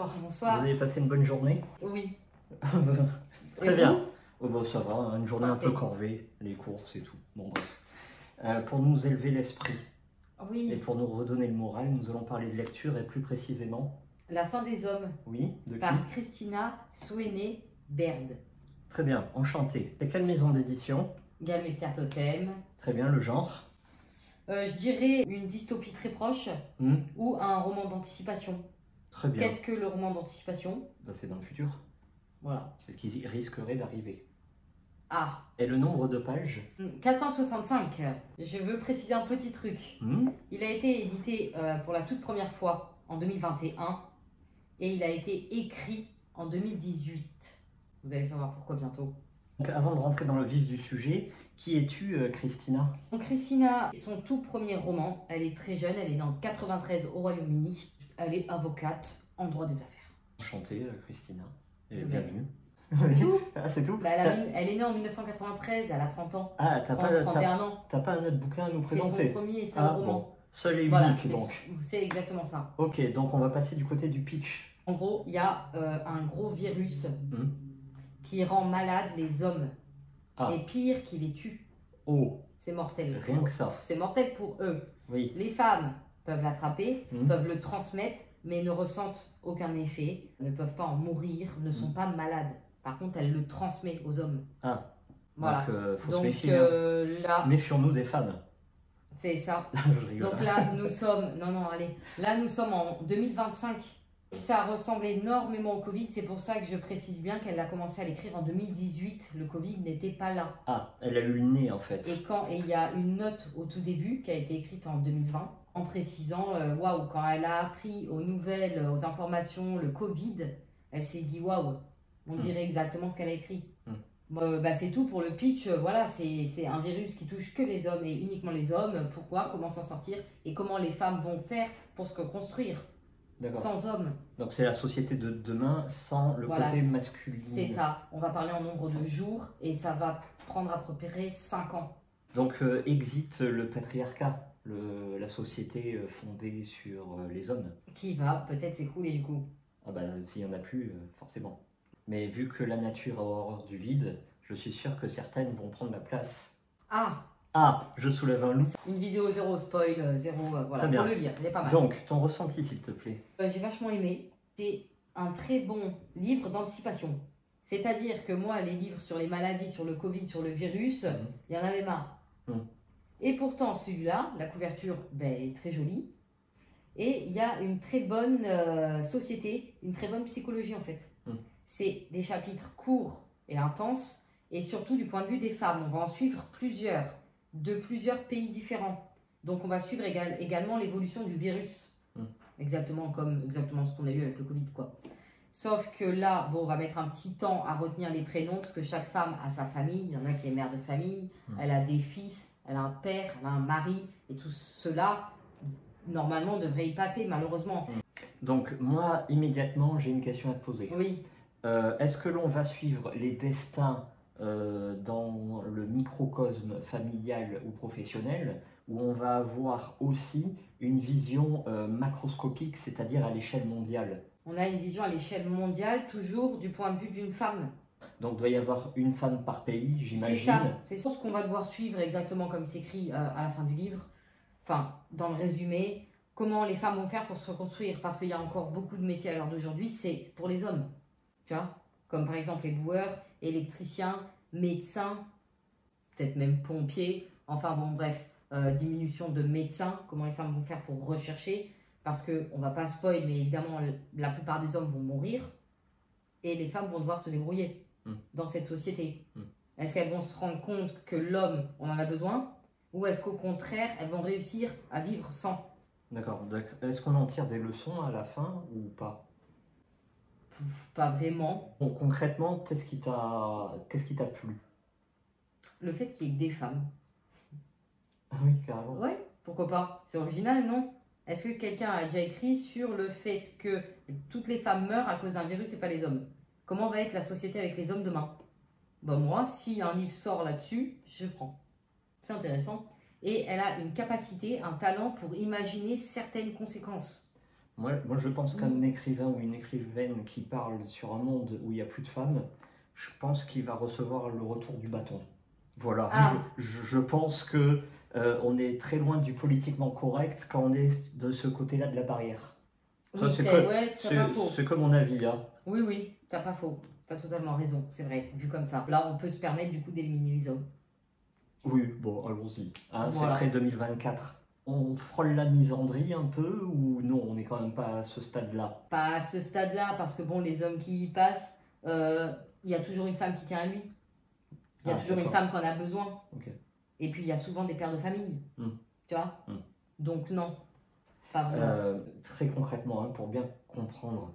bonjour. Bonsoir. Vous avez passé une bonne journée? Oui. Très Et bien. vous? Oh, bah, ça va, hein, une journée un peu corvée, les courses et tout. Bon, bref. Pour nous élever l'esprit et Oui. pour nous redonner le moral, nous allons parler de lecture et plus précisément, La fin des hommes oui, de qui? par Christina Sweeney Baird. Très bien, enchanté. C'est quelle maison d'édition? Galmeister Totem. Très bien, le genre? Je dirais une dystopie très proche ou un roman d'anticipation. Très bien. Qu'est-ce que le roman d'anticipation? Bah, c'est dans le futur. Voilà. C'est ce qui risquerait d'arriver. Ah. Et le nombre de pages? 465. Je veux préciser un petit truc. Il a été édité pour la toute première fois en 2021 et il a été écrit en 2018. Vous allez savoir pourquoi bientôt. Donc, avant de rentrer dans le vif du sujet, qui es-tu, Christina? Donc Christina, son tout premier roman, elle est très jeune, elle est née en 93 au Royaume-Uni. Elle est avocate en droit des affaires. Enchantée, Christina. Et De bienvenue. C'est tout. Ah, c'est tout? Bah, elle est née en 1993, elle a 30 ans. Ah, 31 ans. T'as pas un autre bouquin à nous C'est présenter? son premier et seul roman. Bon. Seul et Voilà, unique donc. c'est exactement ça. Ok, donc on va passer du côté du pitch. En gros, il y a un gros virus qui rend malades les hommes. Et pire, qui les tue. Oh. C'est mortel. Rien que ça. C'est mortel pour eux. Oui. Les femmes peuvent l'attraper, peuvent le transmettre, mais ne ressentent aucun effet, ne peuvent pas en mourir, ne sont pas malades. Par contre, elle le transmet aux hommes. Ah. Voilà. Donc, faut se méfier. Là, méfions-nous des femmes. C'est ça. Je rigole. Donc là, nous sommes... Non, allez. Là, nous sommes en 2025. Ça ressemble énormément au Covid. C'est pour ça que je précise bien qu'elle a commencé à l'écrire en 2018. Le Covid n'était pas là. Ah, elle a eu le nez en fait. Et il y a une note au tout début qui a été écrite en 2020 en précisant, waouh, quand elle a appris aux nouvelles, aux informations, le Covid, elle s'est dit, waouh, on dirait exactement ce qu'elle a écrit. C'est tout pour le pitch. Voilà, c'est un virus qui touche que les hommes et uniquement les hommes. Pourquoi? Comment s'en sortir? Et comment les femmes vont faire pour se reconstruire sans hommes? Donc c'est la société de demain sans le côté masculin. C'est ça. On va parler en nombre de jours et ça va prendre à peu près 5 ans. Donc exit le patriarcat, la société fondée sur les hommes. Qui va peut-être s'écrouler du coup. Ah bah s'il n'y en a plus, forcément. Mais vu que la nature a horreur du vide, je suis sûr que certaines vont prendre la place. Ah, je soulève un loup. Une vidéo zéro spoil, zéro, voilà, très bien. Faut le lire, il est pas mal. Donc, ton ressenti s'il te plaît. J'ai vachement aimé. C'est un très bon livre d'anticipation. C'est-à-dire que moi, les livres sur les maladies, sur le Covid, sur le virus, il y en avait marre. Et pourtant, celui-là, la couverture est très jolie. Et il y a une très bonne société, une très bonne psychologie en fait. C'est des chapitres courts et intenses, et surtout du point de vue des femmes. On va en suivre plusieurs, de plusieurs pays différents. Donc on va suivre également l'évolution du virus. Exactement ce qu'on a eu avec le Covid, quoi. Sauf que là, on va mettre un petit temps à retenir les prénoms, parce que chaque femme a sa famille. Il y en a qui est mère de famille, elle a des fils, elle a un père, elle a un mari, et tout cela, normalement, devrait y passer, malheureusement. Donc moi, immédiatement, j'ai une question à te poser. Oui. Est-ce que l'on va suivre les destins dans le microcosme familial ou professionnel, ou on va avoir aussi une vision macroscopique, c'est-à-dire à l'échelle mondiale? On a une vision à l'échelle mondiale, toujours du point de vue d'une femme. Donc il doit y avoir une femme par pays, j'imagine. C'est ça ce qu'on va devoir suivre exactement comme c'est écrit à la fin du livre. Enfin, dans le résumé, comment les femmes vont faire pour se reconstruire, parce qu'il y a encore beaucoup de métiers à l'heure d'aujourd'hui, c'est pour les hommes. Tu vois, comme par exemple les boueurs, électriciens, médecins, peut-être même pompiers, enfin bon bref, diminution de médecins, comment les femmes vont faire pour rechercher, parce qu'on ne va pas spoil, mais évidemment la plupart des hommes vont mourir, et les femmes vont devoir se débrouiller dans cette société. Est-ce qu'elles vont se rendre compte que l'homme, on en a besoin, ou est-ce qu'au contraire, elles vont réussir à vivre sans? D'accord, est-ce qu'on en tire des leçons à la fin ou pas? Pas vraiment. Bon, concrètement, qu'est-ce qui t'a plu? Le fait qu'il y ait des femmes. Ah oui, carrément. Ouais, pourquoi pas? C'est original, non? Est-ce que quelqu'un a déjà écrit sur le fait que toutes les femmes meurent à cause d'un virus et pas les hommes? Comment va être la société avec les hommes demain? Moi, si un livre sort là-dessus, je prends. C'est intéressant. Et elle a une capacité, un talent pour imaginer certaines conséquences. Moi, je pense qu'un écrivain ou une écrivaine qui parle sur un monde où il n'y a plus de femmes, je pense qu'il va recevoir le retour du bâton. Voilà, je pense que on est très loin du politiquement correct quand on est de ce côté-là de la barrière. Oui, c'est que mon avis. Hein. Oui, oui, t'as pas faux. T'as totalement raison, c'est vrai, vu comme ça. Là, on peut se permettre du coup d'éliminer les hommes. Oui, bon, allons-y. Hein, Voilà. C'est très 2024. On frôle la misandrie un peu ou non, on n'est quand même pas à ce stade-là? Pas à ce stade-là, parce que bon, les hommes qui y passent, il y a toujours une femme qui tient à lui. Il y a toujours une femme qu'on a besoin. Okay. Et puis il y a souvent des pères de famille. Tu vois. Donc non, pas vraiment. Très concrètement, hein, pour bien comprendre,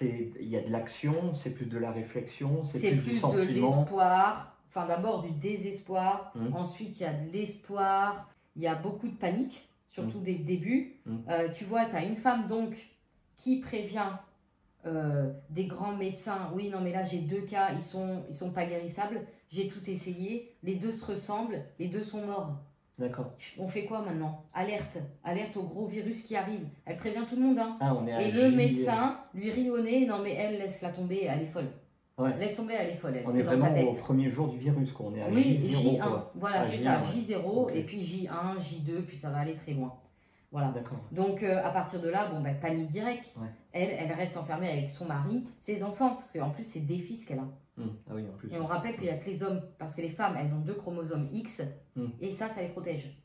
il y a de l'action, c'est plus de la réflexion, c'est plus du sentiment. De l'espoir. Enfin, d'abord du désespoir. Ensuite, il y a de l'espoir. Il y a beaucoup de panique, surtout dès le début. Tu vois, tu as une femme donc qui prévient des grands médecins. Oui, non, mais là, j'ai 2 cas, ils sont pas guérissables. J'ai tout essayé. Les 2 se ressemblent. Les 2 sont morts. D'accord. On fait quoi maintenant? Alerte au gros virus qui arrive. Elle prévient tout le monde. Hein. Ah, et le médecin lui rit au nez. Non, mais elle, laisse-la tomber, elle est folle. Ouais. Laisse tomber, elle est folle. On est vraiment au premier jour du virus, quoi. On est à J0. Quoi. Voilà, c'est ça, J0, et puis J1, J2, puis ça va aller très loin. Voilà. Donc, à partir de là, bon, panique directe. Ouais. Elle reste enfermée avec son mari, ses enfants, parce qu'en plus, c'est des fils qu'elle a. Ah oui, en plus. Et on rappelle qu'il n'y a que les hommes, parce que les femmes, elles ont 2 chromosomes X, et ça les protège.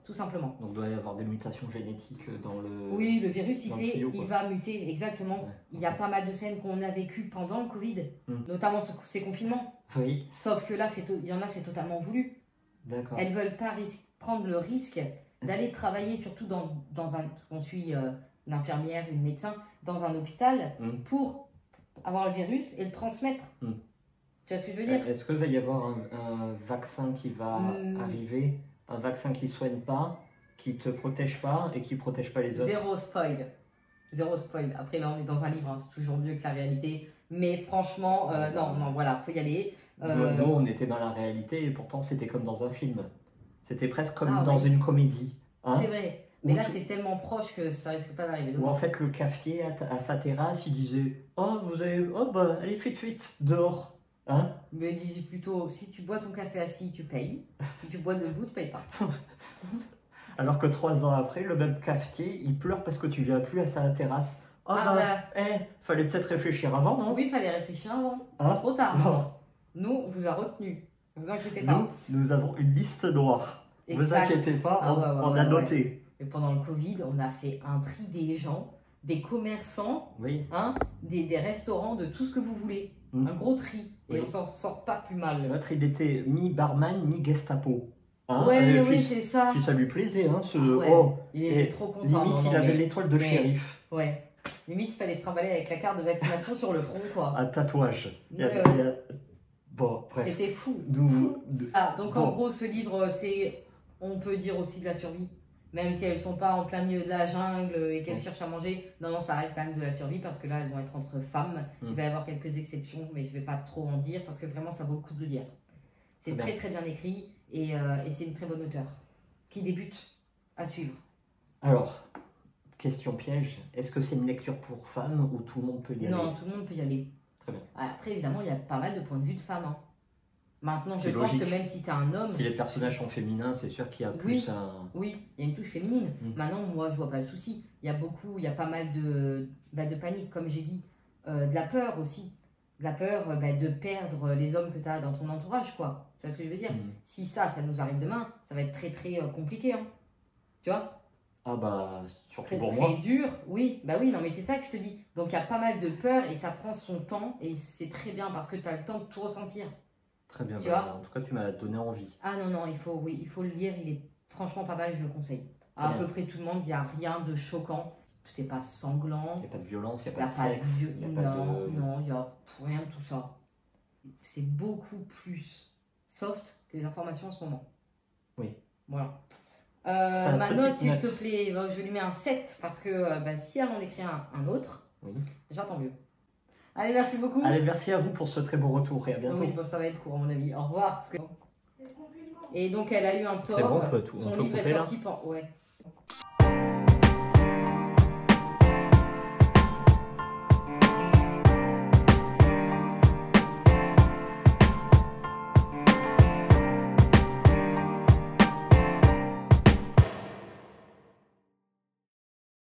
Tout simplement. Donc il doit y avoir des mutations génétiques dans le... Oui, le virus, il va muter, exactement. Ouais. Il y a pas mal de scènes qu'on a vécues pendant le Covid, notamment ces confinements. Oui. Sauf que là, il y en a, c'est totalement voulu. D'accord. Elles ne veulent pas prendre le risque d'aller travailler, surtout dans un... Parce qu'on suit une infirmière, une médecin, dans un hôpital, pour avoir le virus et le transmettre. Tu vois ce que je veux dire? Est-ce qu'il va y avoir un vaccin qui va arriver? Un vaccin qui ne soigne pas, qui ne te protège pas et qui ne protège pas les autres? Zéro spoil. Zéro spoil. Après, là, on est dans un livre, hein, c'est toujours mieux que la réalité. Mais franchement, non, voilà, faut y aller. Nous, on était dans la réalité et pourtant, c'était comme dans un film. C'était presque comme dans une comédie. Hein, c'est vrai. Mais là, c'est tellement proche que ça risque pas d'arriver. Où en fait, le cafetier, à sa terrasse, il disait « Oh, vous avez... Oh, bah, allez, fuite, dehors !» Hein? Mais disait plutôt, si tu bois ton café assis, tu payes. Si tu bois debout, tu payes pas. Alors que 3 ans après, le même cafetier, il pleure parce que tu viens plus à sa terrasse. Fallait peut-être réfléchir avant, non? Oui, fallait réfléchir avant. C'est trop tard maintenant. Nous, on vous a retenu. Ne vous inquiétez pas. Nous avons une liste noire. Ne vous inquiétez pas, on a noté. Et pendant le Covid, on a fait un tri des gens, des commerçants, des restaurants, de tout ce que vous voulez. Un gros tri. Et on s'en sort pas plus mal. L'autre, il était mi-barman, mi-Gestapo. Hein? Oui, c'est ça. Puis ça lui plaisait, hein, il était trop content. Limite, il avait l'étoile de shérif. Ouais. Limite, il fallait se trimballer avec la carte de vaccination sur le front, quoi. Un tatouage. Bon, bref. C'était fou. Donc en gros, ce livre, c'est, on peut dire aussi de la survie. Même si elles sont pas en plein milieu de la jungle et qu'elles cherchent à manger, non, ça reste quand même de la survie parce que là, elles vont être entre femmes. Il va y avoir quelques exceptions, mais je vais pas trop en dire parce que vraiment, ça vaut le coup de le dire. C'est très très bien écrit et c'est une très bonne auteure qui débute à suivre. Alors, question piège, est-ce que c'est une lecture pour femmes ou tout le monde peut y aller? Non, tout le monde peut y aller. Très bien. Après, évidemment, il y a pas mal de points de vue de femmes. Hein. Maintenant, je pense que même si tu es un homme... Si les personnages sont féminins, c'est sûr qu'il y a plus Oui, il y a une touche féminine. Maintenant, moi, je vois pas le souci. Il y a pas mal de panique, comme j'ai dit. De la peur aussi. De la peur de perdre les hommes que tu as dans ton entourage, quoi. Tu vois ce que je veux dire? Si ça nous arrive demain, ça va être très, très compliqué. Hein. Tu vois? Ah bah, surtout pour moi. C'est très dur, oui. Bah oui, non, mais c'est ça que je te dis. Donc, il y a pas mal de peur et ça prend son temps. Et c'est très bien parce que tu as le temps de tout ressentir. Très bien, en tout cas tu m'as donné envie. Ah non, il faut le lire, il est franchement pas mal, je le conseille. À peu près tout le monde, il n'y a rien de choquant, c'est pas sanglant. Il n'y a pas de violence, il n'y a pas de sexe. Non, il n'y a rien de tout ça. C'est beaucoup plus soft que les informations en ce moment. Oui. Voilà. Ma note, s'il te plaît, je lui mets un 7 parce que si elle en écrit un autre, j'entends mieux. Allez, merci beaucoup. Allez, merci à vous pour ce très beau retour et à bientôt. Oui, ça va être court à mon avis. Au revoir. Et donc, elle a eu un tort. C'est bon, son livre est sorti